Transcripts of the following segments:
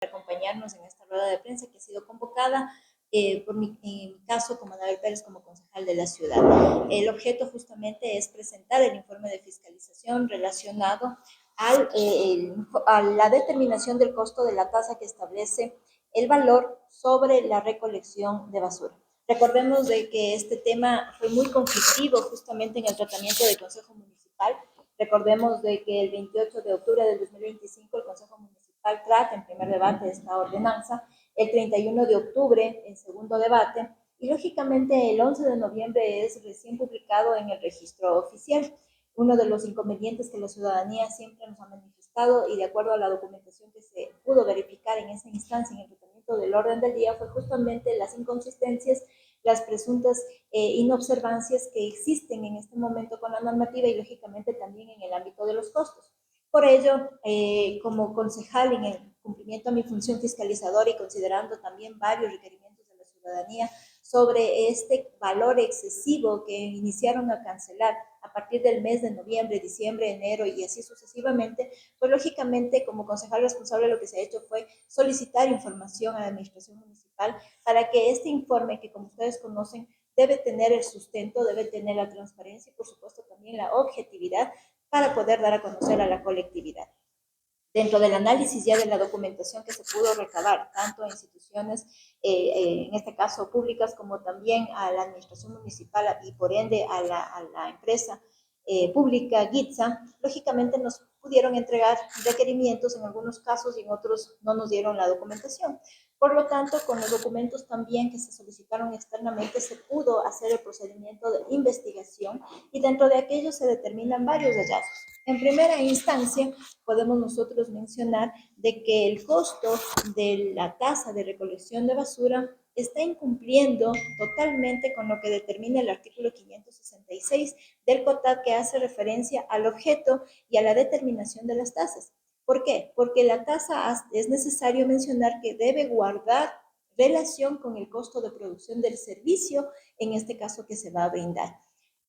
acompañarnos en esta rueda de prensa que ha sido convocada en mi caso como Anabel Pérez como concejal de la ciudad. El objeto justamente es presentar el informe de fiscalización relacionado a la determinación del costo de la tasa que establece el valor sobre la recolección de basura. Recordemos de que este tema fue muy conflictivo justamente en el tratamiento del Consejo Municipal. Recordemos de que el 28 de octubre del 2025 el Consejo Municipal trata en primer debate esta ordenanza, el 31 de octubre en segundo debate y lógicamente el 11 de noviembre es recién publicado en el registro oficial. Uno de los inconvenientes que la ciudadanía siempre nos ha manifestado y de acuerdo a la documentación que se pudo verificar en esa instancia en el tratamiento del orden del día fue justamente las inconsistencias, las presuntas inobservancias que existen en este momento con la normativa y lógicamente también en el ámbito de los costos. Por ello, como concejal en el cumplimiento de mi función fiscalizadora y considerando también varios requerimientos de la ciudadanía sobre este valor excesivo que iniciaron a cancelar a partir del mes de noviembre, diciembre, enero y así sucesivamente, pues lógicamente como concejal responsable lo que se ha hecho fue solicitar información a la administración municipal para que este informe, que como ustedes conocen, debe tener el sustento, debe tener la transparencia y por supuesto también la objetividad para poder dar a conocer a la colectividad. Dentro del análisis ya de la documentación que se pudo recabar, tanto a instituciones, en este caso públicas, como también a la administración municipal y por ende a la empresa pública GITSA, lógicamente nos pudieron entregar requerimientos en algunos casos y en otros no nos dieron la documentación. Por lo tanto, con los documentos también que se solicitaron externamente se pudo hacer el procedimiento de investigación y dentro de aquello se determinan varios hallazgos. En primera instancia, podemos nosotros mencionar de que el costo de la tasa de recolección de basura está incumpliendo totalmente con lo que determina el artículo 566 del COTAD que hace referencia al objeto y a la determinación de las tasas. ¿Por qué? Porque la tasa es necesario mencionar que debe guardar relación con el costo de producción del servicio, en este caso que se va a brindar.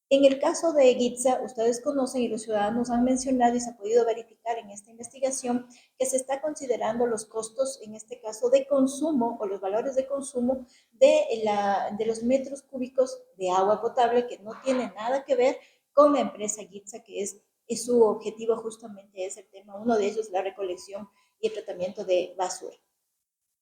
En el caso de GITSA, ustedes conocen y los ciudadanos han mencionado y se ha podido verificar en esta investigación que se está considerando los costos, en este caso de consumo o los valores de consumo de los metros cúbicos de agua potable que no tiene nada que ver con la empresa GITSA, que es su objetivo justamente es el tema, uno de ellos la recolección y el tratamiento de basura.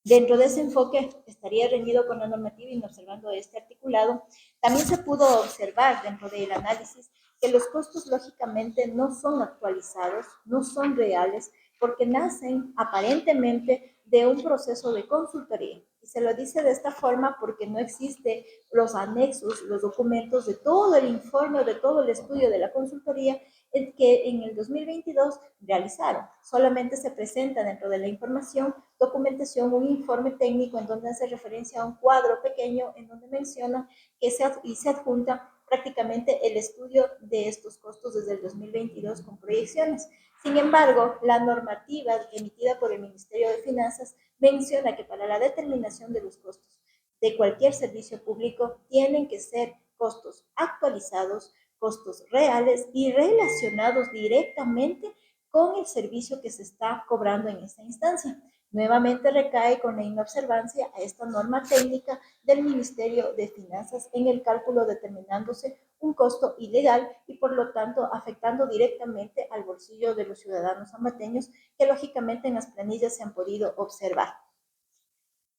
Dentro de ese enfoque estaría reñido con la normativa y observando este articulado, también se pudo observar dentro del análisis que los costos lógicamente no son actualizados, no son reales, porque nacen aparentemente de un proceso de consultoría. Y se lo dice de esta forma porque no existe los anexos, los documentos de todo el informe, de todo el estudio de la consultoría que en el 2022 realizaron. Solamente se presenta dentro de la información, documentación, un informe técnico en donde hace referencia a un cuadro pequeño en donde menciona que se adjunta prácticamente el estudio de estos costos desde el 2022 con proyecciones. Sin embargo, la normativa emitida por el Ministerio de Finanzas menciona que para la determinación de los costos de cualquier servicio público tienen que ser costos actualizados, costos reales y relacionados directamente con el servicio que se está cobrando en esta instancia. Nuevamente recae con la inobservancia a esta norma técnica del Ministerio de Finanzas en el cálculo determinándose un costo ilegal y por lo tanto afectando directamente al bolsillo de los ciudadanos amateños que lógicamente en las planillas se han podido observar.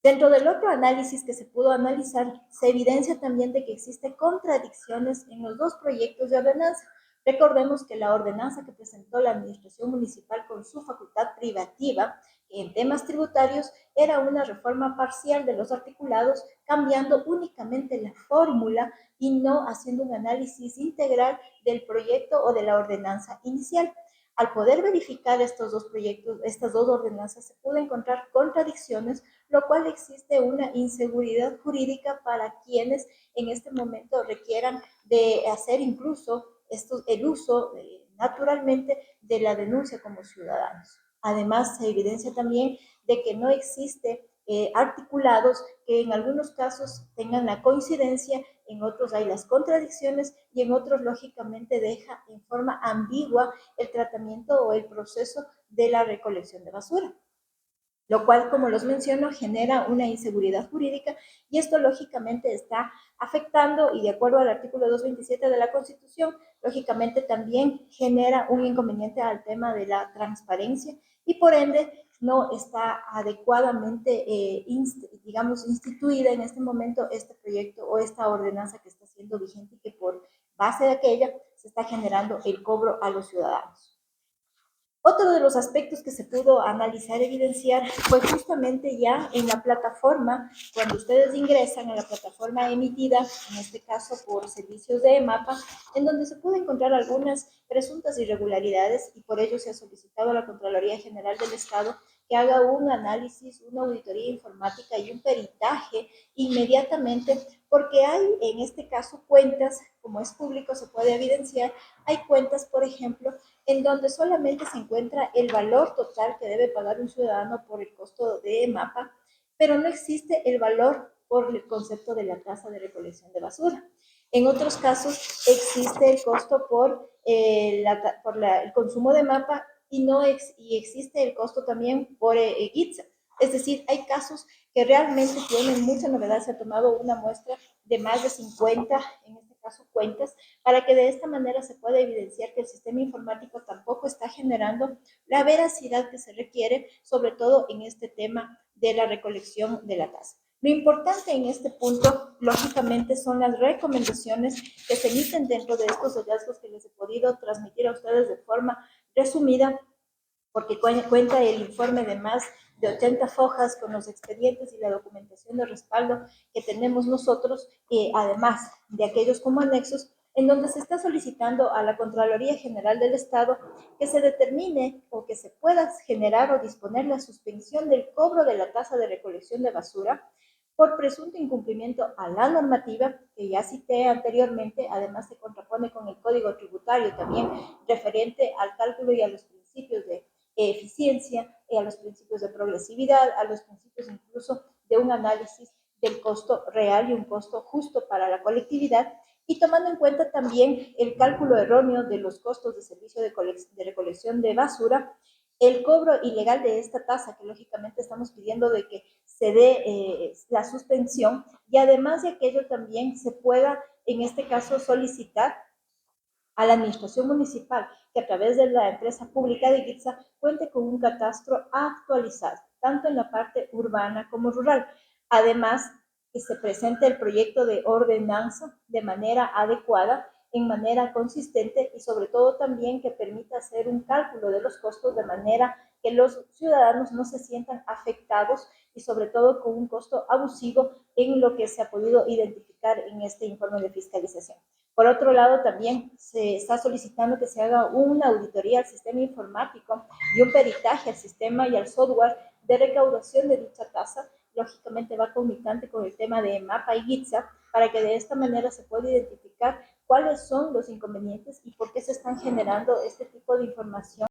Dentro del otro análisis que se pudo analizar, se evidencia también de que existen contradicciones en los dos proyectos de ordenanza. Recordemos que la ordenanza que presentó la Administración Municipal con su facultad privativa en temas tributarios era una reforma parcial de los articulados, cambiando únicamente la fórmula y no haciendo un análisis integral del proyecto o de la ordenanza inicial. Al poder verificar estos dos proyectos, estas dos ordenanzas, se pudo encontrar contradicciones, lo cual existe una inseguridad jurídica para quienes en este momento requieran de hacer incluso el uso naturalmente de la denuncia como ciudadanos. Además, se evidencia también de que no existe articulados que en algunos casos tengan la coincidencia, en otros hay las contradicciones y en otros lógicamente deja en forma ambigua el tratamiento o el proceso de la recolección de basura. lo cual, como los menciono, genera una inseguridad jurídica y esto lógicamente está afectando, y de acuerdo al artículo 227 de la Constitución, lógicamente también genera un inconveniente al tema de la transparencia y por ende no está adecuadamente, digamos, instituida en este momento este proyecto o esta ordenanza que está siendo vigente y que por base de aquella se está generando el cobro a los ciudadanos. Otro de los aspectos que se pudo analizar, evidenciar, fue justamente ya en la plataforma, cuando ustedes ingresan a la plataforma emitida, en este caso por servicios de EMAPA, en donde se pudo encontrar algunas presuntas irregularidades y por ello se ha solicitado a la Contraloría General del Estado que haga un análisis, una auditoría informática y un peritaje inmediatamente, porque hay en este caso cuentas, como es público, se puede evidenciar, hay cuentas, por ejemplo, en donde solamente se encuentra el valor total que debe pagar un ciudadano por el costo de MAPA, pero no existe el valor por el concepto de la tasa de recolección de basura. En otros casos existe el costo el consumo de MAPA y existe el costo también por GITSA. Es decir, hay casos que realmente tienen mucha novedad. Se ha tomado una muestra de más de 50, en este caso, cuentas, para que de esta manera se pueda evidenciar que el sistema informático tampoco está generando la veracidad que se requiere, sobre todo en este tema de la recolección de la tasa. Lo importante en este punto, lógicamente, son las recomendaciones que se emiten dentro de estos hallazgos que les he podido transmitir a ustedes de forma resumida, porque cuenta el informe de más de 80 fojas con los expedientes y la documentación de respaldo que tenemos nosotros, además de aquellos como anexos, en donde se está solicitando a la Contraloría General del Estado que se determine o que se pueda generar o disponer la suspensión del cobro de la tasa de recolección de basura por presunto incumplimiento a la normativa que ya cité anteriormente. Además se contrapone con el Código Tributario también referente al cálculo y a los principios de eficiencia, a los principios de progresividad, a los principios incluso de un análisis del costo real y un costo justo para la colectividad, y tomando en cuenta también el cálculo erróneo de los costos de servicio de recolección de basura, el cobro ilegal de esta tasa, que lógicamente estamos pidiendo de que se dé la suspensión, y además de aquello también se pueda, en este caso, solicitar a la administración municipal que a través de la empresa pública de GITSA cuente con un catastro actualizado, tanto en la parte urbana como rural. Además, que se presente el proyecto de ordenanza de manera adecuada, en manera consistente y sobre todo también que permita hacer un cálculo de los costos de manera que los ciudadanos no se sientan afectados y sobre todo con un costo abusivo en lo que se ha podido identificar en este informe de fiscalización. Por otro lado, también se está solicitando que se haga una auditoría al sistema informático y un peritaje al sistema y al software de recaudación de dicha tasa. Lógicamente va concomitante con el tema de MAPA y GITSA, para que de esta manera se pueda identificar cuáles son los inconvenientes y por qué se están generando este tipo de información